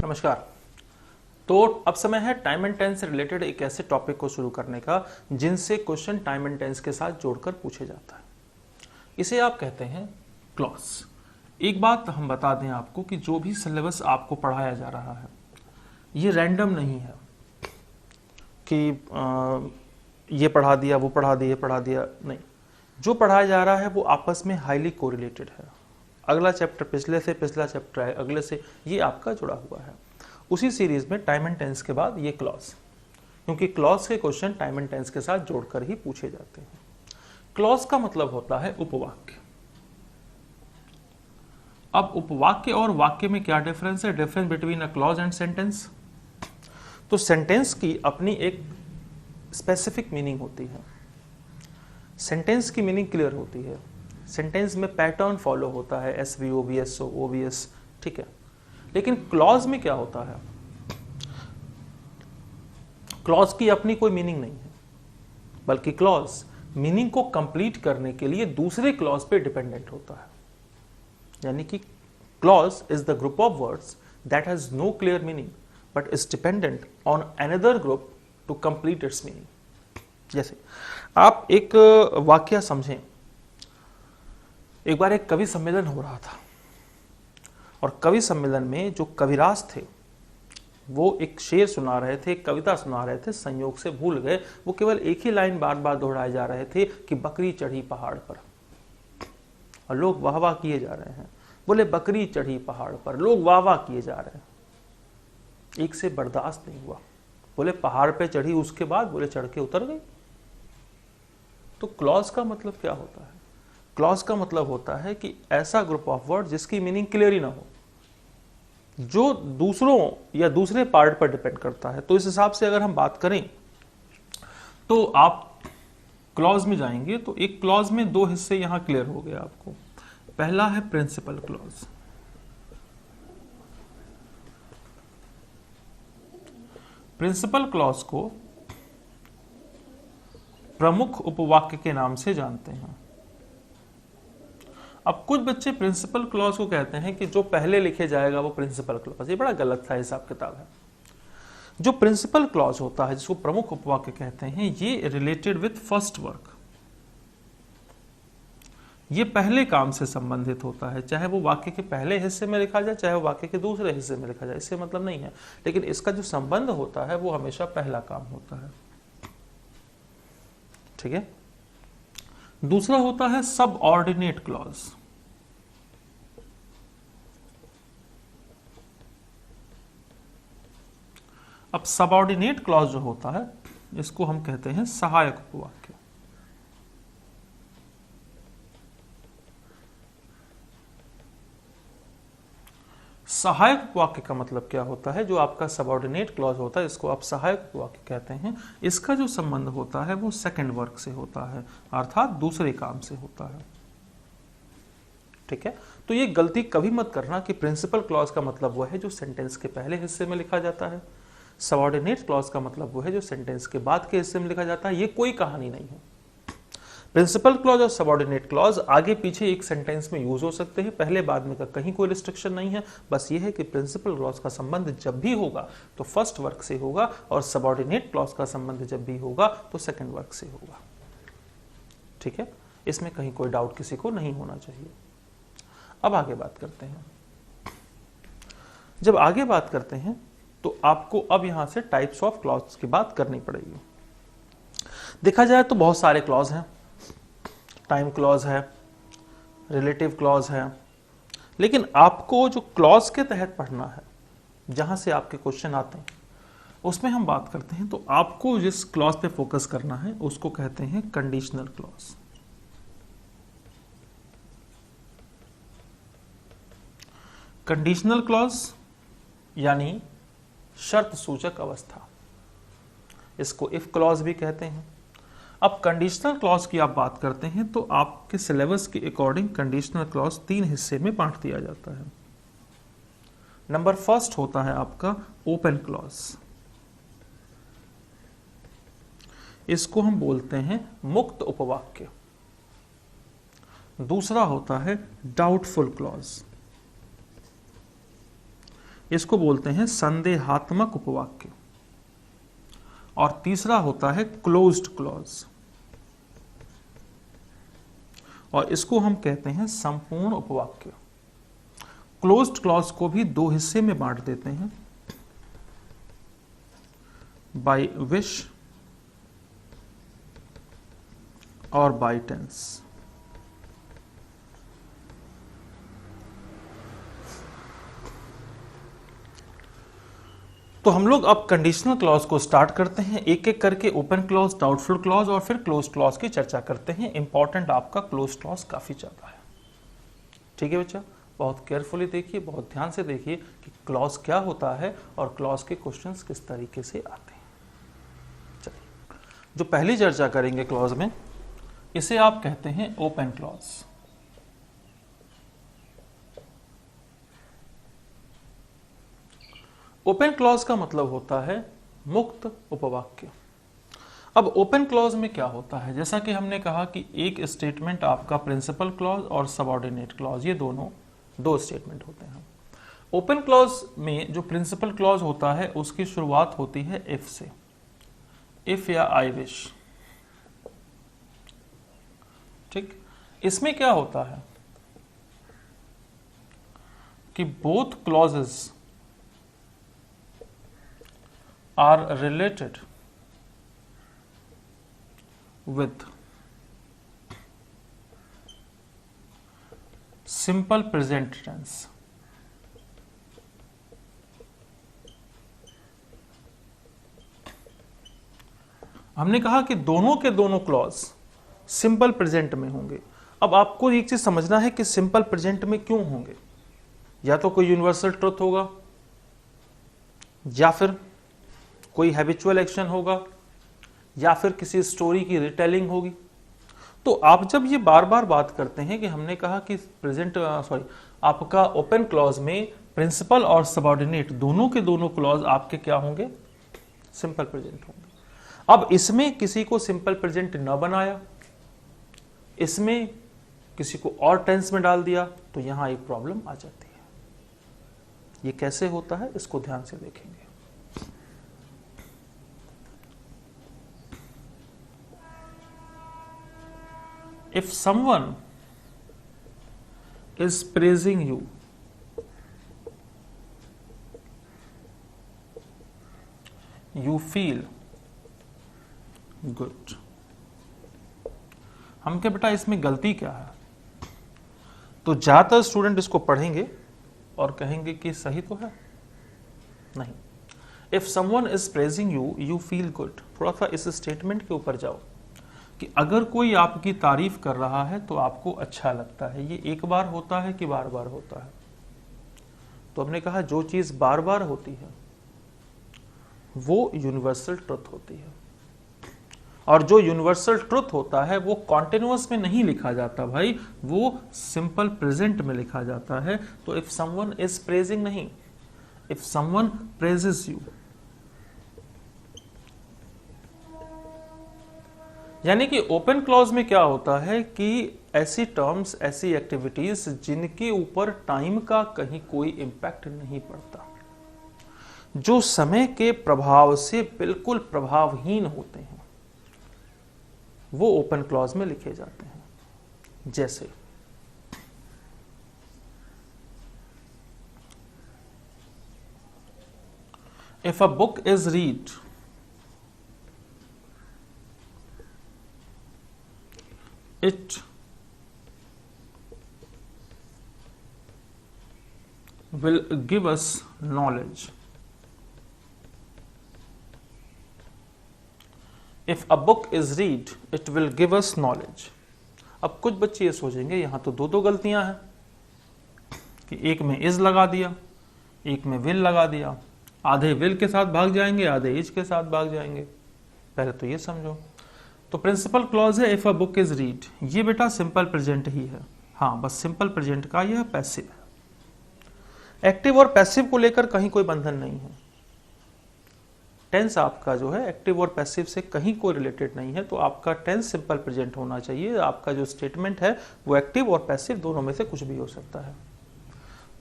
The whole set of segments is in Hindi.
नमस्कार। तो अब समय है टाइम एंड टेंस से रिलेटेड एक ऐसे टॉपिक को शुरू करने का जिनसे क्वेश्चन टाइम एंड टेंस के साथ जोड़कर पूछे जाता है। इसे आप कहते हैं क्लॉज। एक बात हम बता दें आपको कि जो भी सिलेबस आपको पढ़ाया जा रहा है ये रैंडम नहीं है कि ये पढ़ा दिया, वो पढ़ा दिया, नहीं। जो पढ़ाया जा रहा है वो आपस में हाईली कोरिलेटेड है। अगला चैप्टर पिछले से, पिछला चैप्टर है अगले से, ये आपका जुड़ा हुआ है। उसी सीरीज में टाइम एंड टेंस के बाद ये क्लॉज, क्योंकि क्लॉज के क्वेश्चन टाइम एंड टेंस के साथ जोड़कर ही पूछे जाते हैं। क्लॉज का मतलब होता है उपवाक्य। अब उपवाक्य और वाक्य में क्या डिफरेंस है? Difference between a clause and sentence. तो सेंटेंस की अपनी एक स्पेसिफिक मीनिंग होती है, सेंटेंस की मीनिंग क्लियर होती है, सेंटेंस में पैटर्न फॉलो होता है, SVO, VSO, OVS, ठीक है। लेकिन क्लॉज में क्या होता है? क्लॉज की अपनी कोई मीनिंग नहीं है, बल्कि क्लॉज मीनिंग को कंप्लीट करने के लिए दूसरे क्लॉज पे डिपेंडेंट होता है। यानी कि clause is the group of words that has no clear meaning but is dependent on another group to complete its meaning. जैसे आप एक वाक्य समझें। एक बार एक कवि सम्मेलन हो रहा था और कवि सम्मेलन में जो कविराज थे वो एक शेर सुना रहे थे, कविता सुना रहे थे, संयोग से भूल गए। वो केवल एक ही लाइन बार बार दोहराए जा रहे थे कि बकरी चढ़ी पहाड़ पर, और लोग वाह वाह किए जा रहे हैं। बोले बकरी चढ़ी पहाड़ पर, लोग वाह वाह किए जा रहे हैं। एक से बर्दाश्त नहीं हुआ, बोले पहाड़ पे चढ़ी, उसके बाद बोले चढ़ के उतर गई। तो क्लॉज का मतलब क्या होता है? क्लॉज का मतलब होता है कि ऐसा ग्रुप ऑफ वर्ड जिसकी मीनिंग क्लियर ही ना हो, जो दूसरों या दूसरे पार्ट पर डिपेंड करता है। तो इस हिसाब से अगर हम बात करें तो आप क्लॉज में जाएंगे तो एक क्लॉज में दो हिस्से यहां क्लियर हो गए आपको। पहला है प्रिंसिपल क्लॉज। प्रिंसिपल क्लॉज को प्रमुख उपवाक्य के नाम से जानते हैं। अब कुछ बच्चे प्रिंसिपल क्लॉज को कहते हैं कि जो पहले लिखे जाएगा वो प्रिंसिपल क्लॉज। ये बड़ा गलत सा हिसाब किताब है। जो प्रिंसिपल क्लॉज होता है, जिसको प्रमुख उपवाक्य कहते हैं, ये रिलेटेड विथ फर्स्ट वर्क, ये पहले काम से संबंधित होता है। चाहे वो वाक्य के पहले हिस्से में लिखा जाए, चाहे वो वाक्य के दूसरे हिस्से में लिखा जाए, इससे मतलब नहीं है, लेकिन इसका जो संबंध होता है वो हमेशा पहला काम होता है। ठीक है। दूसरा होता है सबऑर्डिनेट क्लॉज। अब सबऑर्डिनेट क्लॉज जो होता है इसको हम कहते हैं सहायक उपवाक्य। सहायक उपवाक्य का मतलब क्या होता है? जो आपका सबऑर्डिनेट क्लॉज होता है इसको आप सहायक उपवाक्य कहते हैं। इसका जो संबंध होता है वो सेकंड वर्क से होता है, अर्थात दूसरे काम से होता है। ठीक है। तो ये गलती कभी मत करना कि प्रिंसिपल क्लॉज का मतलब वो है जो सेंटेंस के पहले हिस्से में लिखा जाता है, सबऑर्डिनेट क्लॉज का मतलब वो है जो सेंटेंस के बाद के हिस्से में लिखा जाता है। ये कोई कहानी नहीं है। प्रिंसिपल क्लॉज और सबऑर्डिनेट क्लॉज आगे पीछे एक सेंटेंस में यूज हो सकते हैं, पहले बाद में का कहीं कोई रिस्ट्रिक्शन नहीं है। बस ये है कि प्रिंसिपल क्लॉज का संबंध जब भी होगा तो फर्स्ट वर्क से होगा, और सबऑर्डिनेट क्लॉज का संबंध जब भी होगा तो सेकंड वर्क से होगा। ठीक है। इसमें कहीं कोई डाउट किसी को नहीं होना चाहिए। अब आगे बात करते हैं। जब आगे बात करते हैं तो आपको अब यहां से टाइप्स ऑफ क्लॉज की बात करनी पड़ेगी। देखा जाए तो बहुत सारे क्लॉज हैं। टाइम क्लॉज है, रिलेटिव क्लॉज है, लेकिन आपको जो क्लॉज के तहत पढ़ना है, जहां से आपके क्वेश्चन आते हैं, उसमें हम बात करते हैं। तो आपको जिस क्लॉज पे फोकस करना है उसको कहते हैं कंडीशनल क्लॉज। कंडीशनल क्लॉज यानी शर्त सूचक अवस्था, इसको इफ क्लॉज भी कहते हैं। अब कंडीशनल क्लॉज की आप बात करते हैं तो आपके सिलेबस के अकॉर्डिंग कंडीशनल क्लॉज 3 हिस्से में बांट दिया जाता है। नंबर फर्स्ट होता है आपका ओपन क्लॉज। इसको हम बोलते हैं मुक्त उपवाक्य। दूसरा होता है डाउटफुल क्लॉज। इसको बोलते हैं संदेहात्मक उपवाक्य। और तीसरा होता है क्लोज्ड क्लॉज, और इसको हम कहते हैं संपूर्ण उपवाक्य। क्लोज्ड क्लॉज को भी दो हिस्से में बांट देते हैं, बाय विश और बाय टेंस। तो हम लोग अब कंडीशनल क्लॉज को स्टार्ट करते हैं, एक एक करके ओपन क्लॉज, डाउटफुल क्लॉज और फिर क्लोज क्लॉज की चर्चा करते हैं। इंपॉर्टेंट आपका क्लोज क्लॉज काफी ज्यादा है। ठीक है बच्चा, बहुत केयरफुली देखिए, बहुत ध्यान से देखिए कि क्लॉज क्या होता है और क्लॉज के क्वेश्चंस किस तरीके से आते हैं। चलिए, जो पहली चर्चा करेंगे क्लॉज में, इसे आप कहते हैं ओपन क्लॉज। ओपन क्लॉज का मतलब होता है मुक्त उपवाक्य। अब ओपन क्लॉज में क्या होता है, जैसा कि हमने कहा कि एक स्टेटमेंट आपका प्रिंसिपल क्लॉज और सबऑर्डिनेट क्लॉज, ये दोनों दो स्टेटमेंट होते हैं। ओपन क्लॉज में जो प्रिंसिपल क्लॉज होता है उसकी शुरुआत होती है इफ से, इफ या आई विश। ठीक, इसमें क्या होता है कि both clauses are related with simple present tense। हमने कहा कि दोनों के दोनों क्लॉज सिंपल प्रेजेंट में होंगे। अब आपको एक चीज समझना है कि सिंपल प्रेजेंट में क्यों होंगे। या तो कोई यूनिवर्सल ट्रुथ होगा, या फिर कोई हैबिचुअल एक्शन होगा, या फिर किसी स्टोरी की रिटेलिंग होगी। तो आप जब ये बार बार बात करते हैं कि हमने कहा कि आपका ओपन क्लॉज में प्रिंसिपल और सबऑर्डिनेट दोनों के दोनों क्लॉज आपके क्या होंगे, सिंपल प्रेजेंट होंगे। अब इसमें किसी को सिंपल प्रेजेंट न बनाया, इसमें किसी को और टेंस में डाल दिया, तो यहां एक प्रॉब्लम आ जाती है। ये कैसे होता है इसको ध्यान से देखेंगे। If someone is praising you, you feel good। हम क्या बेटा इसमें गलती क्या है? तो ज्यादातर स्टूडेंट इसको पढ़ेंगे और कहेंगे कि सही तो है। नहीं, If someone is praising you, you feel good। थोड़ा सा इस स्टेटमेंट के ऊपर जाओ कि अगर कोई आपकी तारीफ कर रहा है तो आपको अच्छा लगता है। ये एक बार होता है कि बार बार होता है? तो हमने कहा जो चीज बार बार होती है वो यूनिवर्सल ट्रुथ होती है, और जो यूनिवर्सल ट्रुथ होता है वो कॉन्टिन्यूअस में नहीं लिखा जाता भाई, वो सिंपल प्रेजेंट में लिखा जाता है। तो इफ समवन इज प्रेजिंग नहीं, इफ समवन प्रेजेस यू, यानी कि ओपन क्लॉज में क्या होता है कि ऐसी टर्म्स, ऐसी एक्टिविटीज जिनके ऊपर टाइम का कहीं कोई इंपैक्ट नहीं पड़ता, जो समय के प्रभाव से बिल्कुल प्रभावहीन होते हैं, वो ओपन क्लॉज में लिखे जाते हैं। जैसे if a book is read, it will give us knowledge। If a book is read, it will give us knowledge। अब कुछ बच्चे ये सोचेंगे यहां तो दो गलतियां हैं कि एक में इज लगा दिया, एक में विल लगा दिया। आधे विल के साथ भाग जाएंगे, आधे इज के साथ भाग जाएंगे। पहले तो ये समझो। तो प्रिंसिपल क्लॉज है if a book is read, ये बेटा सिंपल प्रेजेंट ही है। हाँ, बस सिंपल प्रेजेंट का यह पैसिव है। एक्टिव और पैसिव को लेकर कहीं कोई बंधन नहीं है। टेंस आपका जो है एक्टिव और पैसिव से कहीं कोई रिलेटेड नहीं है, तो आपका टेंस सिंपल प्रेजेंट होना चाहिए। आपका जो स्टेटमेंट है वो एक्टिव और पैसिव दोनों में से कुछ भी हो सकता है।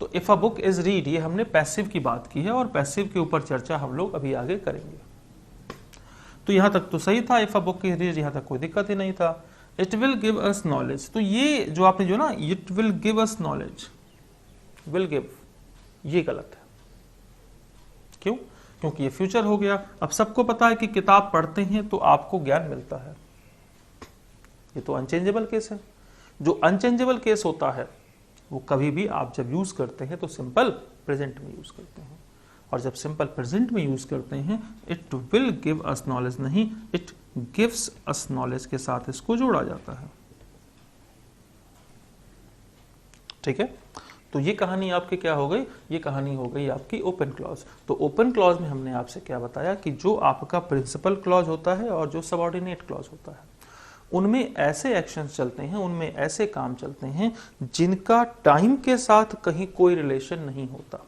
तो if a book is read, ये हमने पैसिव की बात की है और पैसिव के ऊपर चर्चा हम लोग अभी आगे करेंगे। तो यहां तक तो सही था, if a book is read, यहां तक कोई दिक्कत ही नहीं था। It will give us knowledge, तो ये जो आपने जो ना it will give us knowledge, will give, ये गलत है। क्यों? क्योंकि ये फ्यूचर हो गया। अब सबको पता है कि किताब पढ़ते हैं तो आपको ज्ञान मिलता है, ये तो अनचेंजेबल केस है। जो अनचेंजेबल केस होता है वो कभी भी आप जब यूज करते हैं तो सिंपल प्रेजेंट में यूज करते हैं, और जब सिंपल प्रेजेंट में यूज करते हैं it will give us knowledge नहीं, इट गिव्स अस नॉलेज के साथ इसको जोड़ा जाता है। ठीक है, तो ये कहानी आपकी क्या हो गई, ये कहानी हो गई आपकी ओपन क्लॉज। तो ओपन क्लॉज में हमने आपसे क्या बताया कि जो आपका प्रिंसिपल क्लॉज होता है और जो सबऑर्डिनेट क्लॉज होता है, उनमें ऐसे एक्शंस चलते हैं, उनमें ऐसे काम चलते हैं जिनका टाइम के साथ कहीं कोई रिलेशन नहीं होता,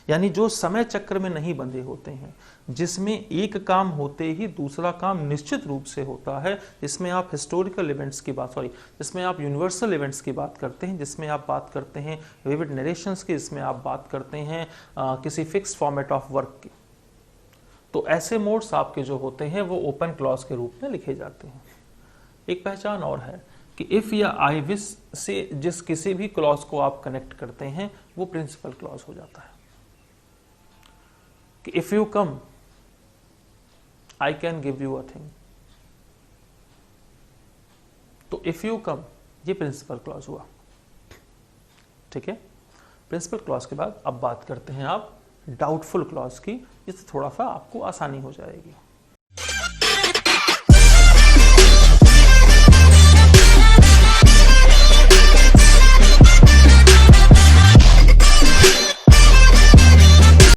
यानी जो समय चक्र में नहीं बंधे होते हैं, जिसमें एक काम होते ही दूसरा काम निश्चित रूप से होता है, जिसमें आप हिस्टोरिकल इवेंट्स की बात, जिसमें आप यूनिवर्सल इवेंट्स की बात करते हैं, जिसमें आप बात करते हैं विविड नरेशंस की, जिसमें आप बात करते हैं किसी फिक्स्ड फॉर्मेट ऑफ वर्क की। तो ऐसे मोड्स आपके जो होते हैं वो ओपन क्लॉज के रूप में लिखे जाते हैं। एक पहचान और है कि इफ या आई विश से जिस किसी भी क्लॉज को आप कनेक्ट करते हैं वो प्रिंसिपल क्लॉज हो जाता है। कि if you come I can give you a thing, तो इफ यू कम ये प्रिंसिपल क्लॉज हुआ। ठीक है, प्रिंसिपल क्लॉज के बाद अब बात करते हैं आप डाउटफुल क्लॉज की, जिससे थोड़ा सा आपको आसानी हो जाएगी।